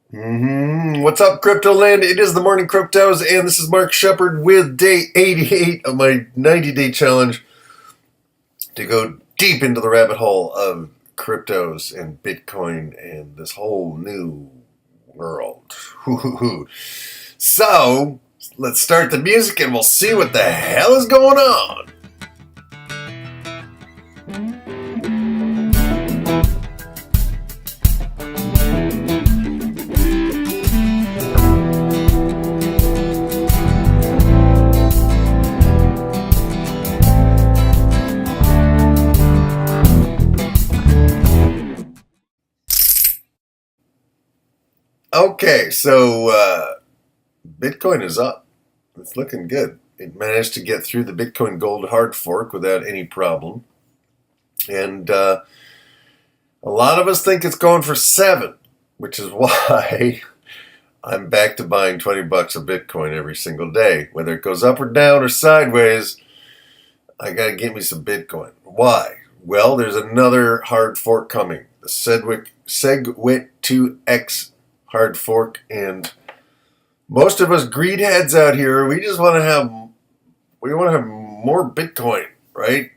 What's up, Crypto Land? It is the Morning Cryptos, and this is Mark Shepard with day 88 of my 90-day challenge to go deep into the rabbit hole of cryptos and Bitcoin and this whole new world. So, let's start the music and we'll see what the hell is going on. Okay, so Bitcoin is up. It's looking good. It managed to get through the Bitcoin Gold hard fork without any problem. And a lot of us think it's going for 7, which is why I'm back to buying 20 bucks of Bitcoin every single day. Whether it goes up or down or sideways, I got to get me some Bitcoin. Why? Well, there's another hard fork coming. The SegWit 2X hard fork, and most of us greed heads out here, we just want to have more Bitcoin, right?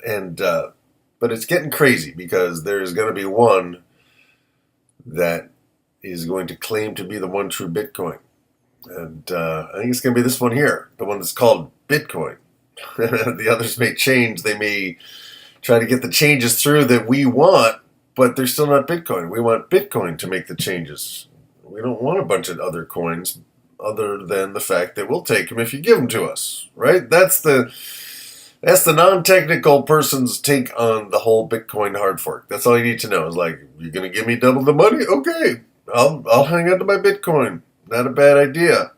And but it's getting crazy because there's going to be one that is going to claim to be the one true Bitcoin, and I think it's going to be this one here, the one that's called Bitcoin. The others may change; they may try to get the changes through that we want, but they're still not Bitcoin. We want Bitcoin to make the changes. We don't want a bunch of other coins other than the fact that we'll take them if you give them to us, right? That's the non-technical person's take on the whole Bitcoin hard fork. That's all you need to know. Is like, you're going to give me double the money? Okay, I'll hang on to my Bitcoin. Not a bad idea.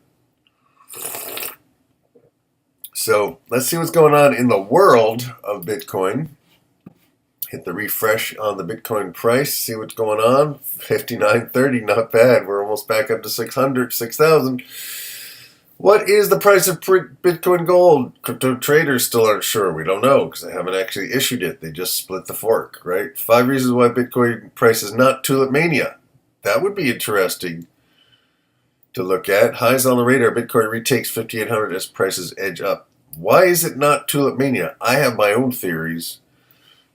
So let's see what's going on in the world of Bitcoin. Hit the refresh on the Bitcoin price, see what's going on. 59.30, not bad. We're almost back up to 6,000. What is the price of Bitcoin Gold? Crypto traders still aren't sure. We don't know because they haven't actually issued it. They just split the fork, right? 5 reasons why Bitcoin price is not tulip mania. That would be interesting to look at. Highs on the radar. Bitcoin retakes 5,800 as prices edge up. Why is it not tulip mania? I have my own theories.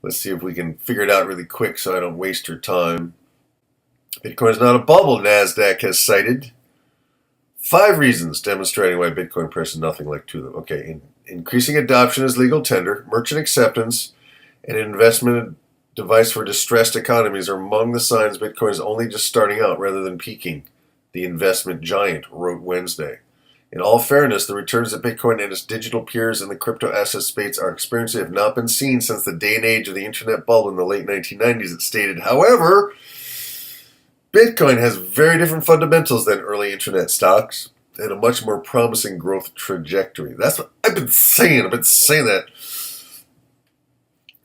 Let's see if we can figure it out really quick so I don't waste your time. Bitcoin is not a bubble, NASDAQ has cited. 5 reasons demonstrating why Bitcoin price is nothing like tulip. Okay, increasing adoption as legal tender, merchant acceptance, and an investment device for distressed economies are among the signs Bitcoin is only just starting out rather than peaking, the investment giant wrote Wednesday. In all fairness, the returns that Bitcoin and its digital peers in the crypto asset space are experiencing have not been seen since the day and age of the internet bubble in the late 1990s, it stated. However, Bitcoin has very different fundamentals than early internet stocks and a much more promising growth trajectory. That's what I've been saying. I've been saying that.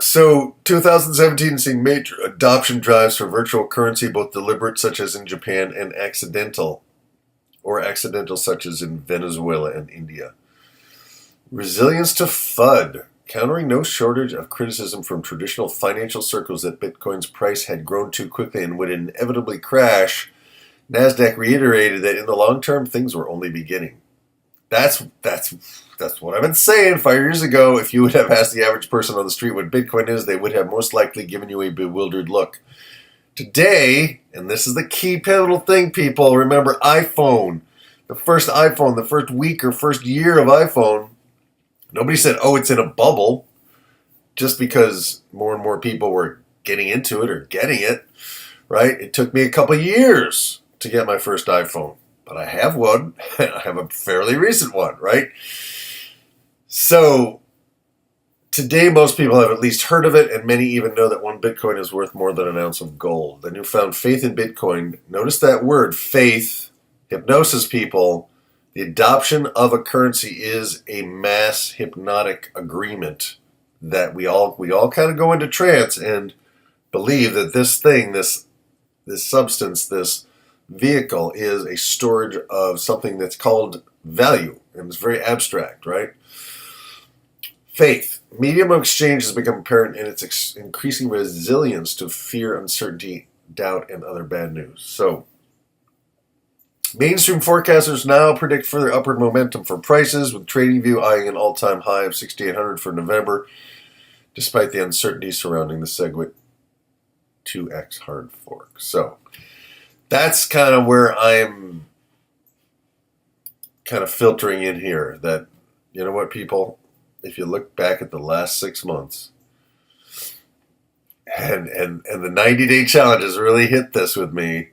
So, 2017 seeing major adoption drives for virtual currency, both deliberate, such as in Japan, and accidental such as in Venezuela and India. Resilience to FUD, countering no shortage of criticism from traditional financial circles that Bitcoin's price had grown too quickly and would inevitably crash. NASDAQ reiterated that in the long term, things were only beginning. That's what I've been saying 5 years ago. If you would have asked the average person on the street what Bitcoin is, they would have most likely given you a bewildered look. Today, and this is the key pivotal thing, people, remember iPhone. The first iPhone, the first week or first year of iPhone, nobody said, oh, it's in a bubble, just because more and more people were getting into it or getting it, right? It took me a couple of years to get my first iPhone, but I have one. I have a fairly recent one, right? So today, most people have at least heard of it, and many even know that one Bitcoin is worth more than an ounce of gold. The newfound faith in Bitcoin, notice that word, faith, hypnosis, people. The adoption of a currency is a mass hypnotic agreement that we all kind of go into trance and believe that this thing, this substance, this vehicle is a storage of something that's called value, and it's very abstract, right? Faith. Medium of exchange has become apparent in its increasing resilience to fear, uncertainty, doubt, and other bad news. So, Mainstream forecasters now predict further upward momentum for prices, with TradingView eyeing an all-time high of 6,800 for November, despite the uncertainty surrounding the SegWit 2x hard fork. So that's kind of where I'm kind of filtering in here. That, you know what, people, if you look back at the last 6 months, and the 90-day challenge has really hit this with me.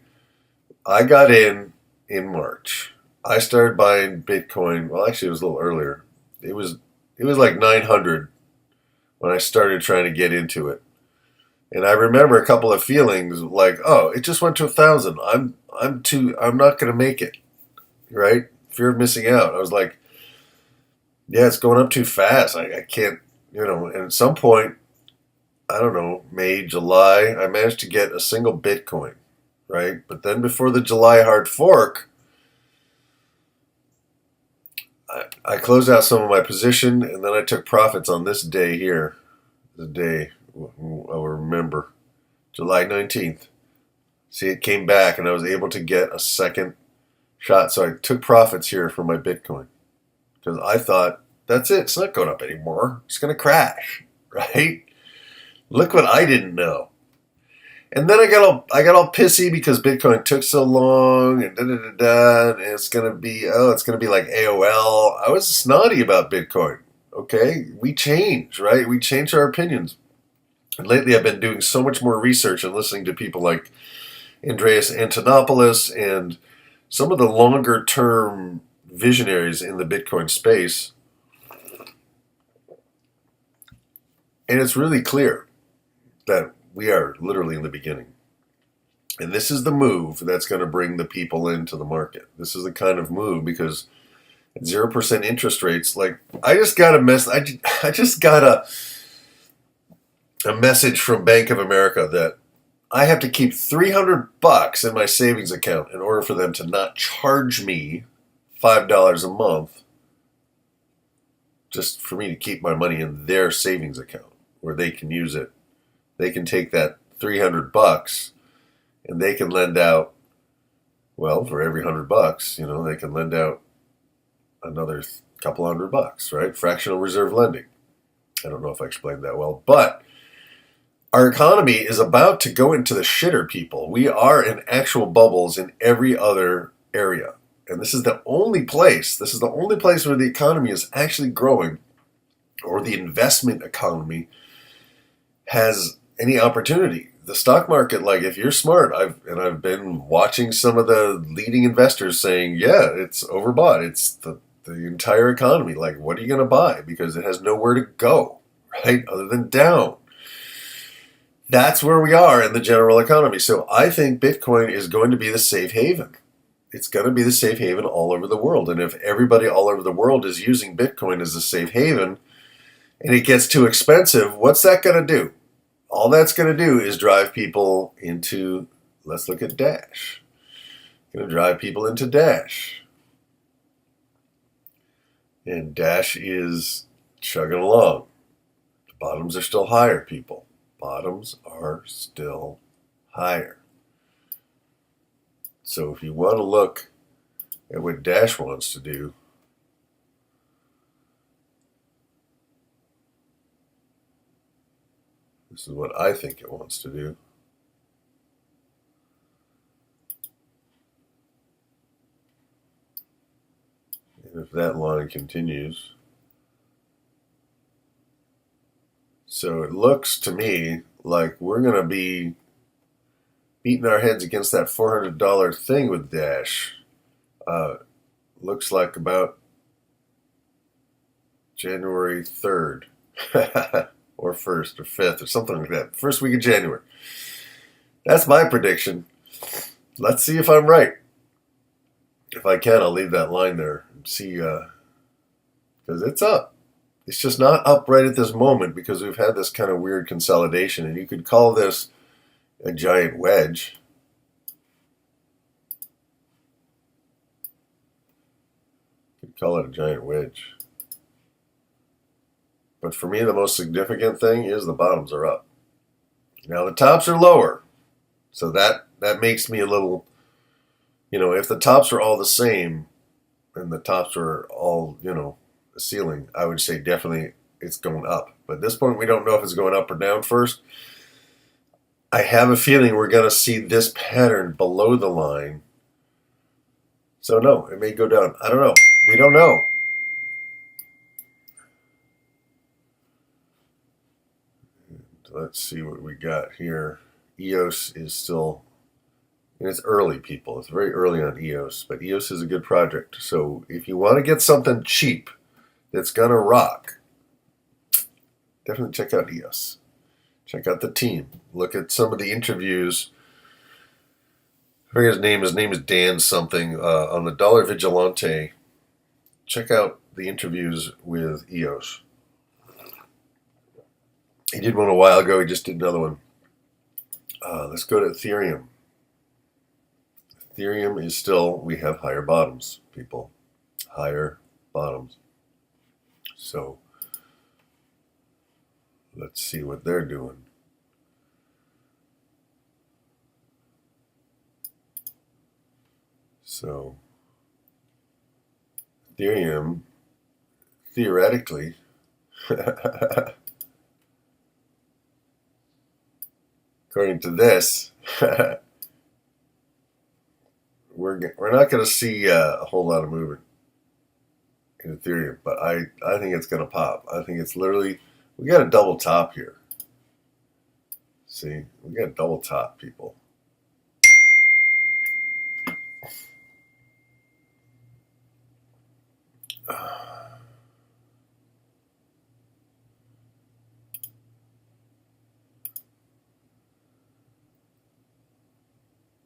I got in March. I started buying Bitcoin. Well, actually, it was a little earlier. It was like 900 when I started trying to get into it. And I remember a couple of feelings like, oh, it just went to 1,000. I'm not going to make it, right? Fear of missing out. I was like, yeah, it's going up too fast. I can't, and at some point, I don't know, May, July, I managed to get a single Bitcoin, right? But then before the July hard fork, I closed out some of my position, and then I took profits on this day here. The day I'll remember, July 19th. See, it came back, and I was able to get a second shot. So I took profits here for my Bitcoin because I thought, that's it. It's not going up anymore. It's going to crash, right? Look what I didn't know. And then I got all pissy because Bitcoin took so long, and and it's gonna be like AOL. I was snotty about Bitcoin. Okay, we change, right? We change our opinions. And lately, I've been doing so much more research and listening to people like Andreas Antonopoulos and some of the longer term visionaries in the Bitcoin space, and it's really clear that we are literally in the beginning. And this is the move that's going to bring the people into the market. This is the kind of move because at 0% interest rates, like I just got a message from Bank of America that I have to keep $300 in my savings account in order for them to not charge me $5 a month just for me to keep my money in their savings account where they can use it. They can take that $300 and they can lend out, well, for every $100, they can lend out another couple $100, right? Fractional reserve lending. I don't know if I explained that well, but our economy is about to go into the shitter, people. We are in actual bubbles in every other area. And this is the only place where the economy is actually growing, or the investment economy has any opportunity. The stock market, like if you're smart, I've been watching some of the leading investors saying, yeah, it's overbought. It's the entire economy. Like, what are you going to buy? Because it has nowhere to go, right? Other than down. That's where we are in the general economy. So I think Bitcoin is going to be the safe haven. It's going to be the safe haven all over the world. And if everybody all over the world is using Bitcoin as a safe haven and it gets too expensive, what's that going to do? All that's going to do is drive people into, let's look at Dash. Going to drive people into Dash. And Dash is chugging along. The bottoms are still higher, people. Bottoms are still higher. So if you want to look at what Dash wants to do, this is what I think it wants to do. And if that line continues, so it looks to me like we're going to be beating our heads against that $400 thing with Dash. Looks like about January 3rd. Or 1st or 5th or something like that. First week of January. That's my prediction. Let's see if I'm right. If I can, I'll leave that line there and see, because it's up. It's just not up right at this moment because we've had this kind of weird consolidation, and you could call this a giant wedge. You could call it a giant wedge. But for me, the most significant thing is the bottoms are up. Now the tops are lower, so that makes me a little If the tops are all the same and the tops are all, the ceiling, I would say definitely it's going up. But at this point, we don't know if it's going up or down first. I have a feeling we're going to see this pattern below the line. So no, it may go down. I don't know. We don't know. Let's see what we got here. EOS is still, and it's early, people. It's very early on EOS, but EOS is a good project. So if you want to get something cheap that's going to rock, definitely check out EOS. Check out the team. Look at some of the interviews. I forget his name. His name is Dan something on the Dollar Vigilante. Check out the interviews with EOS. He did one a while ago. He just did another one. Let's go to Ethereum. Ethereum is still, we have higher bottoms, people. Higher bottoms. So let's see what they're doing. So Ethereum, theoretically, according to this, we're not going to see a whole lot of movement in Ethereum, but I think it's going to pop. I think it's literally, we got a double top here. See, we got a double top, people.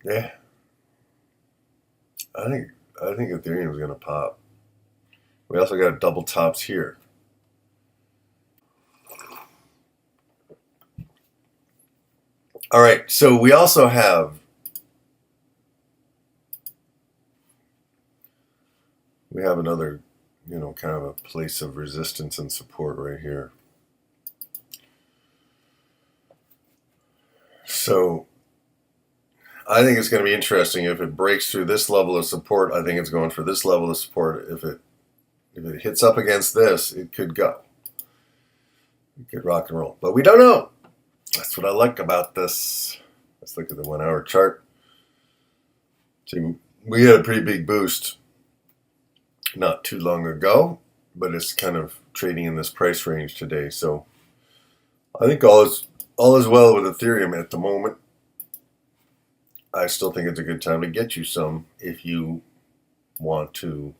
Yeah, I think Ethereum is going to pop. We also got double tops here. All right, so we also have another, kind of a place of resistance and support right here. So I think it's going to be interesting if it breaks through this level of support. I think it's going for this level of support. If it hits up against this, it could go. It could rock and roll, but we don't know. That's what I like about this. Let's look at the 1 hour chart. See, we had a pretty big boost not too long ago, but it's kind of trading in this price range today. So I think all is well with Ethereum at the moment. I still think it's a good time to get you some if you want to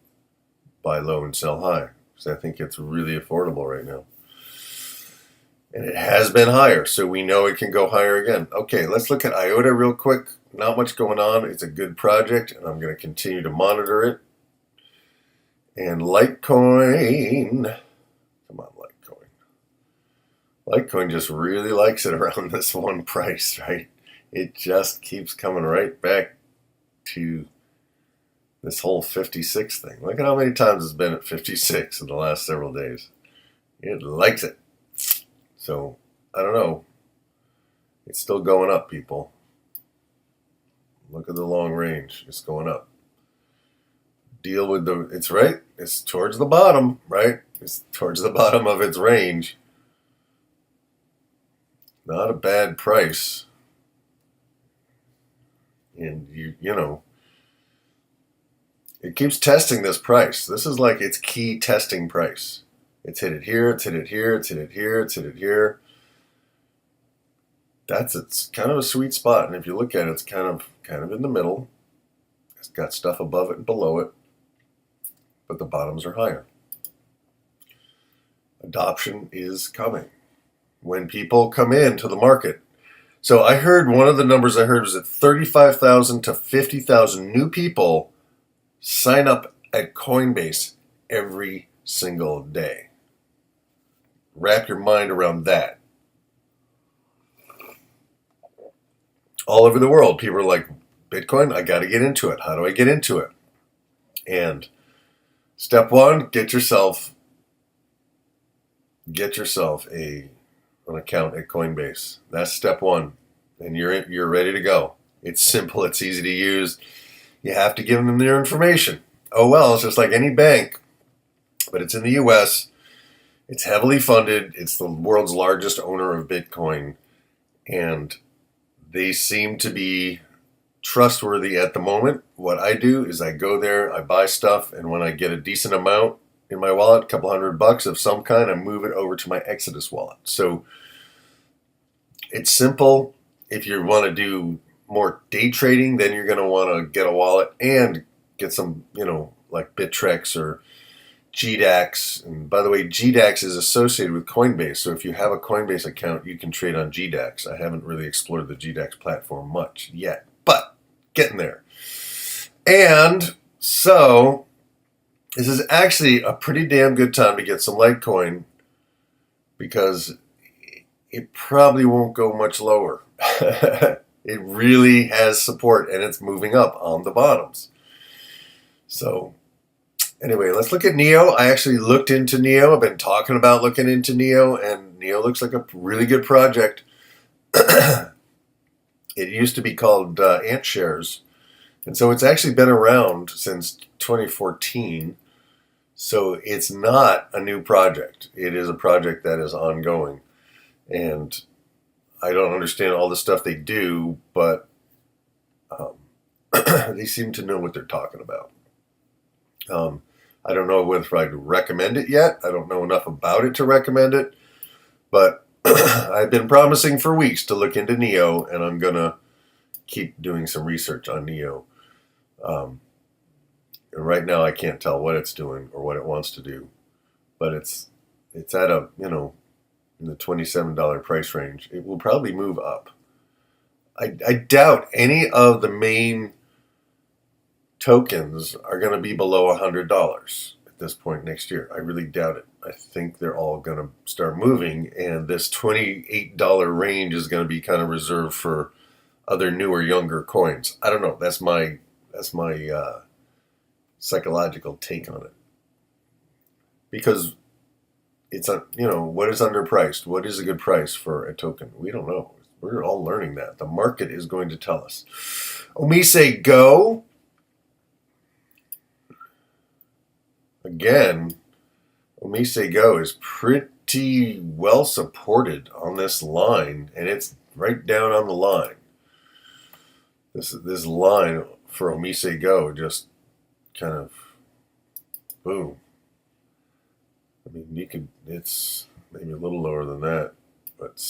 buy low and sell high, because I think it's really affordable right now. And it has been higher, so we know it can go higher again. Okay, let's look at IOTA real quick. Not much going on. It's a good project, and I'm going to continue to monitor it. And Litecoin, come on, Litecoin. Litecoin just really likes it around this one price, right? It just keeps coming right back to this whole 56 thing. Look at how many times it's been at 56 in the last several days. It likes it. So, I don't know. It's still going up, people. Look at the long range. It's going up. Deal with it's right. It's towards the bottom, right? It's towards the bottom of its range. Not a bad price. And it keeps testing this price. This is like its key testing price. It's hit it here, it's hit it here, it's hit it here, it's hit it here. It's kind of a sweet spot. And if you look at it, it's kind of in the middle. It's got stuff above it and below it, but the bottoms are higher. Adoption is coming when people come into the market. So I heard one of the numbers I heard was that 35,000 to 50,000 new people sign up at Coinbase every single day. Wrap your mind around that. All over the world, people are like, Bitcoin, I got to get into it. How do I get into it? And step one, get yourself an account at Coinbase. That's step one, and you're ready to go. It's simple. It's easy to use. You have to give them their information. Oh well, it's just like any bank, but it's in the U.S. It's heavily funded. It's the world's largest owner of Bitcoin, and they seem to be trustworthy at the moment. What I do is I go there, I buy stuff, and when I get a decent amount in my wallet, a couple $100 of some kind, I move it over to my Exodus wallet. So it's simple. If you want to do more day trading, then you're going to want to get a wallet and get some, like Bittrex or GDAX. And by the way, GDAX is associated with Coinbase. So if you have a Coinbase account, you can trade on GDAX. I haven't really explored the GDAX platform much yet, but getting there. And so this is actually a pretty damn good time to get some Litecoin because it probably won't go much lower. It really has support and it's moving up on the bottoms. So anyway, let's look at NEO. I actually looked into NEO. I've been talking about looking into NEO, and NEO looks like a really good project. It used to be called AntShares, and so it's actually been around since 2014. So it's not a new project. It is a project that is ongoing, and I don't understand all the stuff they do, but they seem to know what they're talking about. I don't know whether I'd recommend it yet. I don't know enough about it to recommend it, but I've been promising for weeks to look into NEO, and I'm going to keep doing some research on NEO. And right now I can't tell what it's doing or what it wants to do, but it's at a, in the $27 price range. It will probably move up. I doubt any of the main tokens are going to be below $100 at this point next year. I really doubt it. I think they're all going to start moving, and this $28 range is going to be kind of reserved for other newer, younger coins. I don't know. That's my psychological take on it, because it's what is underpriced? What is a good price for a token? We don't know. We're all learning that. The market is going to tell us. Omise Go. Again, Omise Go is pretty well supported on this line, and it's right down on the line. This line for Omise Go just kind of boom. I mean, it's maybe a little lower than that, but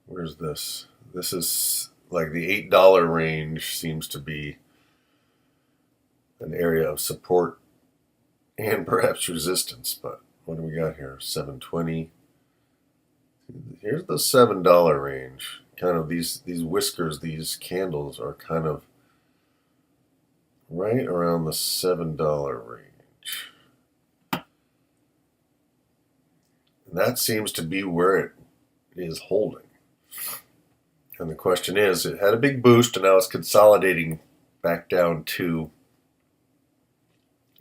where's this? This is like the $8 range seems to be an area of support and perhaps resistance. But what do we got here? 720. Here's the $7 range. Kind of these whiskers, these candles are kind of right around the $7 range. And that seems to be where it is holding. And the question is, it had a big boost and now it's consolidating back down to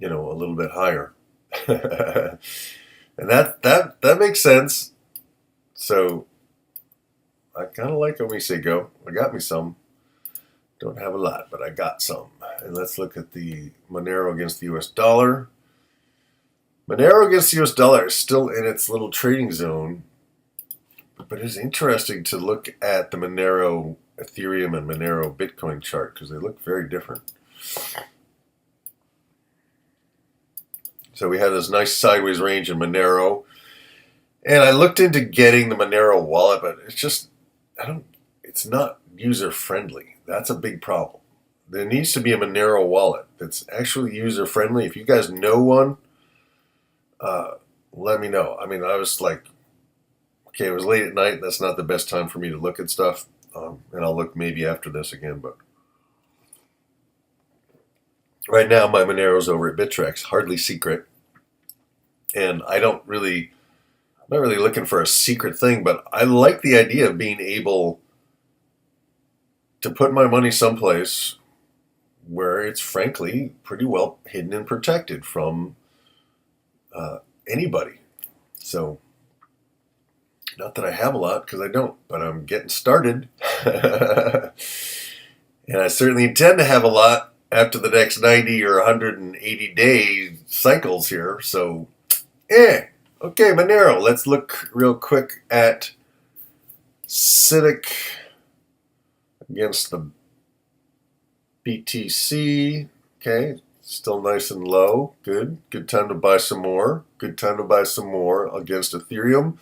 a little bit higher. And that makes sense. So I kind of like Omise Go. I got me some. Don't have a lot, but I got some. And let's look at the Monero against the US dollar. Monero against the US dollar is still in its little trading zone, but it's interesting to look at the Monero Ethereum and Monero Bitcoin chart because they look very different. So we have this nice sideways range in Monero, and I looked into getting the Monero wallet, but it's not user friendly. That's a big problem. There needs to be a Monero wallet that's actually user friendly. If you guys know one, let me know. I mean, I was like, okay, it was late at night. That's not the best time for me to look at stuff, and I'll look maybe after this again, but right now, my Monero's over at Bittrex, hardly secret. And I'm not really looking for a secret thing, but I like the idea of being able to put my money someplace where it's frankly pretty well hidden and protected from anybody. So, not that I have a lot, because I don't, but I'm getting started. And I certainly intend to have a lot after the next 90 or 180-day cycles here. So, okay, Monero. Let's look real quick at Civic against the BTC. Okay, still nice and low. Good time to buy some more. Good time to buy some more against Ethereum.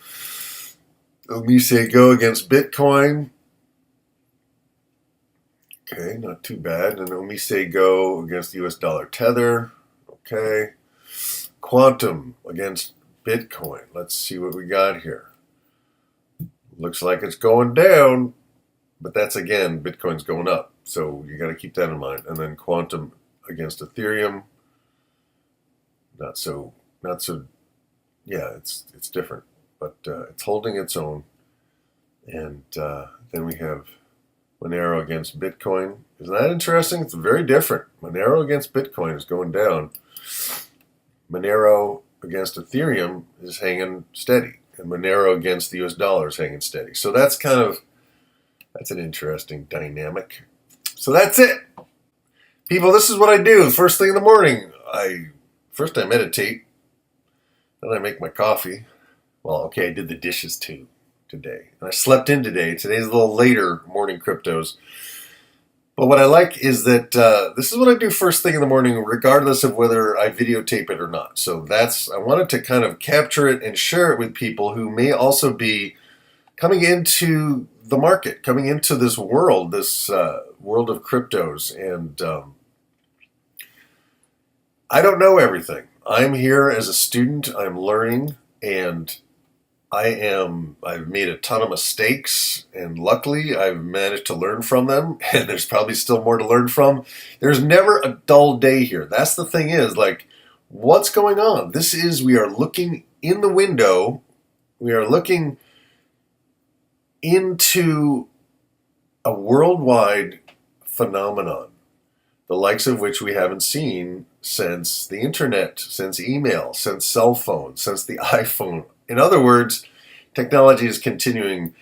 Omise Go against Bitcoin. Okay, not too bad. And Omise Go against the US dollar tether. Okay. Quantum against Bitcoin. Let's see what we got here. Looks like it's going down, but that's, again, Bitcoin's going up. So you got to keep that in mind. And then Quantum against Ethereum. Not so, yeah, it's different, but it's holding its own. And then we have Monero against Bitcoin. Isn't that interesting? It's very different. Monero against Bitcoin is going down. Monero against Ethereum is hanging steady. And Monero against the US dollar is hanging steady. So that's that's an interesting dynamic. So that's it. People, this is what I do. First thing in the morning, first I meditate. Then I make my coffee. Well, okay, I did the dishes too today. And I slept in today. Today's a little later, morning cryptos. But what I like is that this is what I do first thing in the morning, regardless of whether I videotape it or not. So I wanted to kind of capture it and share it with people who may also be coming into the market, coming into this world of cryptos. And I don't know everything. I'm here as a student. I'm learning, and I've made a ton of mistakes, and luckily I've managed to learn from them, and there's probably still more to learn from. There's never a dull day here. That's the thing is, like, what's going on? We are looking in the window. We are looking into a worldwide phenomenon, the likes of which we haven't seen since the internet, since email, since cell phones, since the iPhone. In other words, technology is continuing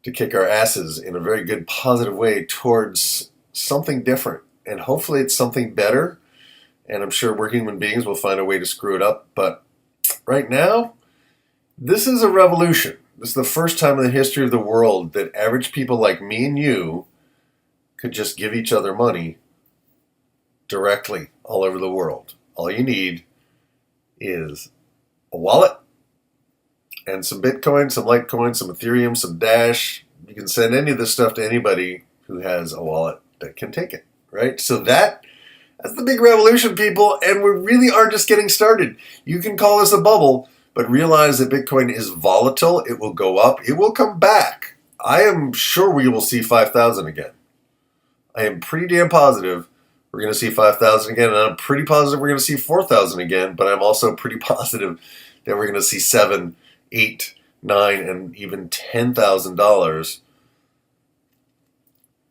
to kick our asses in a very good, positive way towards something different. And hopefully it's something better. And I'm sure we're human beings will find a way to screw it up. But right now, this is a revolution. This is the first time in the history of the world that average people like me and you could just give each other money directly all over the world. All you need is a wallet and some Bitcoin, some Litecoin, some Ethereum, some Dash. You can send any of this stuff to anybody who has a wallet that can take it, right? So that's the big revolution, people, and we really are just getting started. You can call this a bubble, but realize that Bitcoin is volatile. It will go up. It will come back. I am sure we will see 5,000 again. I am pretty damn positive we're going to see 5,000 again, and I'm pretty positive we're going to see 4,000 again, but I'm also pretty positive that we're going to see $7,000, $8,000, $9,000, and even $10,000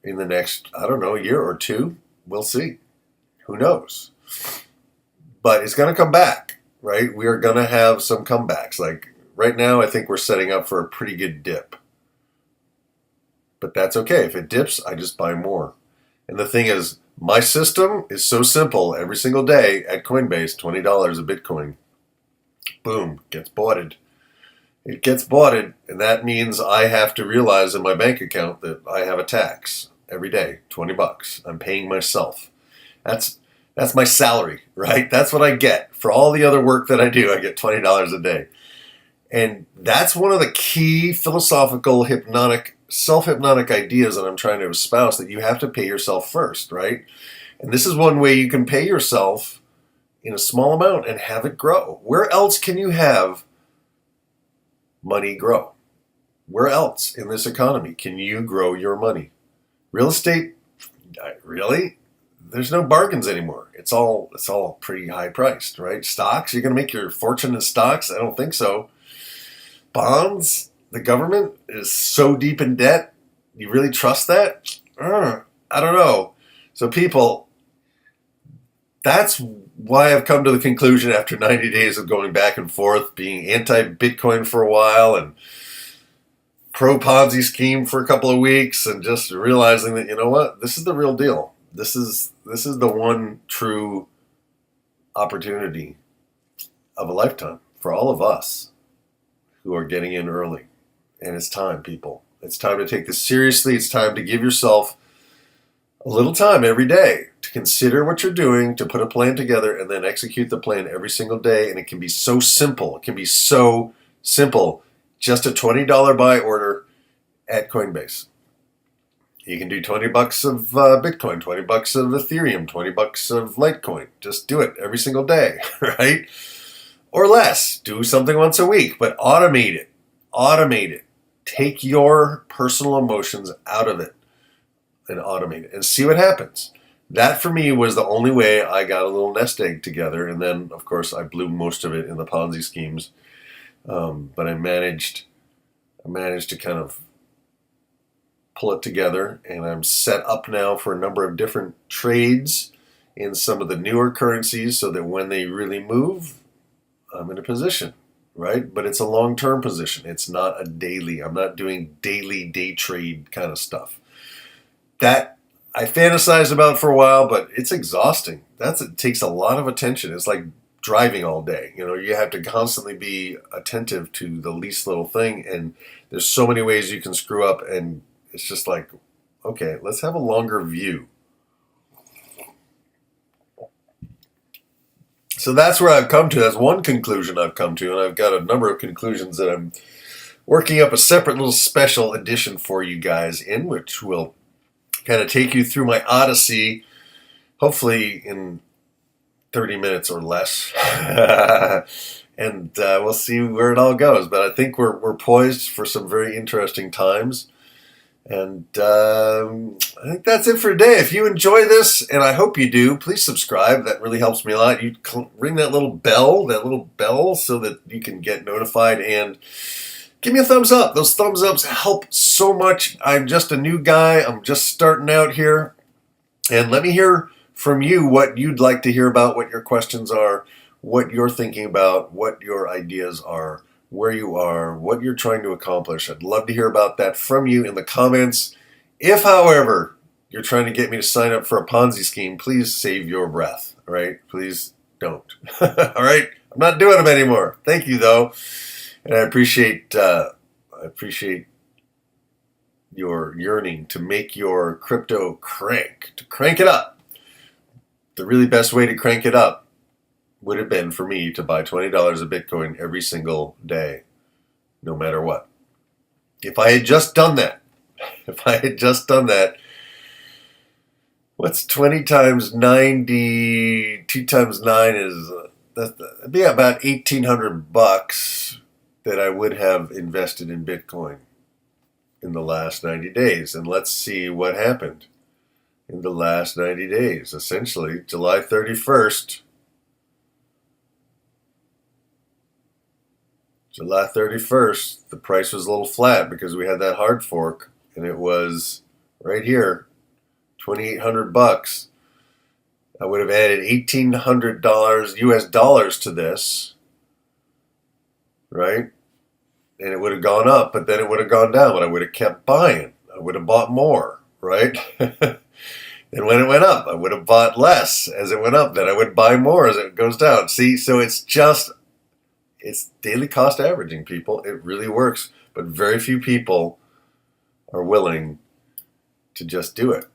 in the next, I don't know, year or two. We'll see. Who knows? But it's going to come back, right? We are going to have some comebacks. Like right now, I think we're setting up for a pretty good dip. But that's okay. If it dips, I just buy more. And the thing is, my system is so simple. Every single day at Coinbase, $20 a Bitcoin. Boom, gets boughted. It gets boughted, and that means I have to realize in my bank account that I have a tax every day, $20. I'm paying myself. That's my salary, right? That's what I get. For all the other work that I do, I get $20 a day. And that's one of the key philosophical, self-hypnotic ideas that I'm trying to espouse, that you have to pay yourself first, right? And this is one way you can pay yourself in a small amount and have it grow. Where else can you have money grow? Where else in this economy can you grow your money? Real estate, really? There's no bargains anymore. It's all pretty high priced, right? Stocks, you're going to make your fortune in stocks? I don't think so. Bonds, the government is so deep in debt. You really trust that? I don't know. So people, that's why I've come to the conclusion after 90 days of going back and forth, being anti-Bitcoin for a while and pro Ponzi scheme for a couple of weeks and just realizing that, you know what, this is the real deal. This is the one true opportunity of a lifetime for all of us who are getting in early. And it's time, people. It's time to take this seriously. It's time to give yourself a little time every day to consider what you're doing, to put a plan together, and then execute the plan every single day. And it can be so simple. It can be so simple. Just a $20 buy order at Coinbase. You can do $20 of Bitcoin, $20 of Ethereum, $20 of Litecoin. Just do it every single day, right? Or less. Do something once a week, but automate it. Automate it. Take your personal emotions out of it and automate it and see what happens. That for me was the only way I got a little nest egg together. And then, of course, I blew most of it in the Ponzi schemes. But I managed to kind of pull it together, and I'm set up now for a number of different trades in some of the newer currencies so that when they really move, I'm in a position, right? But it's a long-term position. It's not a daily. I'm not doing daily day trade kind of stuff. That I fantasized about for a while, but it's exhausting. It takes a lot of attention. It's like driving all day. You know, you have to constantly be attentive to the least little thing, and there's so many ways you can screw up, and it's just like, okay, let's have a longer view. So that's where I've come to. That's one conclusion I've come to, and I've got a number of conclusions that I'm working up a separate little special edition for you guys in, which will kind of take you through my odyssey, hopefully in 30 minutes or less. And we'll see where it all goes. But I think we're poised for some very interesting times. And I think that's it for today. If you enjoy this, and I hope you do, please subscribe. That really helps me a lot. You ring that little bell so that you can get notified, and give me a thumbs up. Those thumbs ups help so much. I'm just a new guy. I'm just starting out here. And let me hear from you what you'd like to hear about, what your questions are, what you're thinking about, what your ideas are, where you are, what you're trying to accomplish. I'd love to hear about that from you in the comments. If, however, you're trying to get me to sign up for a Ponzi scheme, please save your breath, all right? Please don't. All right? I'm not doing them anymore. Thank you, though. And I appreciate your yearning to make your crypto crank, to crank it up. The really best way to crank it up would have been for me to buy $20 of Bitcoin every single day, no matter what. If I had just done that, what's 20 times 90? 2 times 9 is, that'd be about $1,800 that I would have invested in Bitcoin in the last 90 days. And let's see what happened in the last 90 days. Essentially, July 31st, the price was a little flat because we had that hard fork, and it was right here, $2,800. I would have added $1,800 US dollars to this, right? And it would have gone up, but then it would have gone down, but I would have kept buying. I would have bought more, right? And when it went up, I would have bought less as it went up. Then I would buy more as it goes down. See, so it's daily cost averaging, people. It really works, but very few people are willing to just do it.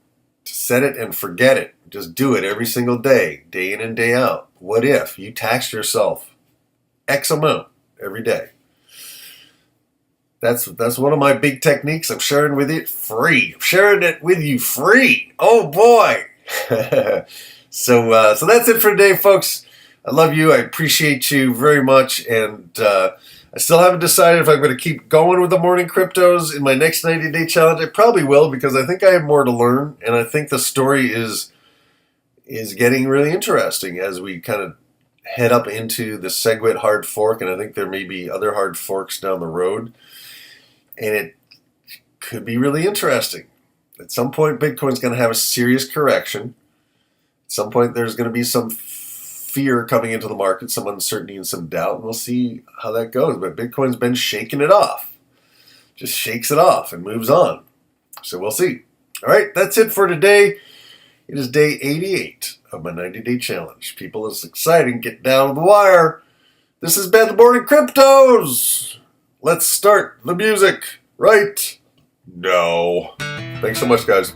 To set it and forget it. Just do it every single day, day in and day out. What if you taxed yourself X amount every day? That's one of my big techniques. I'm sharing with you free. I'm sharing it with you free. Oh boy. So that's it for today, folks. I love you. I appreciate you very much. And I still haven't decided if I'm going to keep going with the morning cryptos in my next 90-day challenge. I probably will, because I think I have more to learn. And I think the story is getting really interesting as we kind of head up into the SegWit hard fork. And I think there may be other hard forks down the road. And it could be really interesting. At some point, Bitcoin's going to have a serious correction. At some point, there's going to be some fear coming into the market, some uncertainty and some doubt, and we'll see how that goes. But Bitcoin's been shaking it off. just shakes it off and moves on. So we'll see. All right, that's it for today. It is day 88 of my 90-day challenge. People, it's exciting. Get down to the wire. This has been the Morning Cryptos. Let's start the music right now. Thanks so much, guys.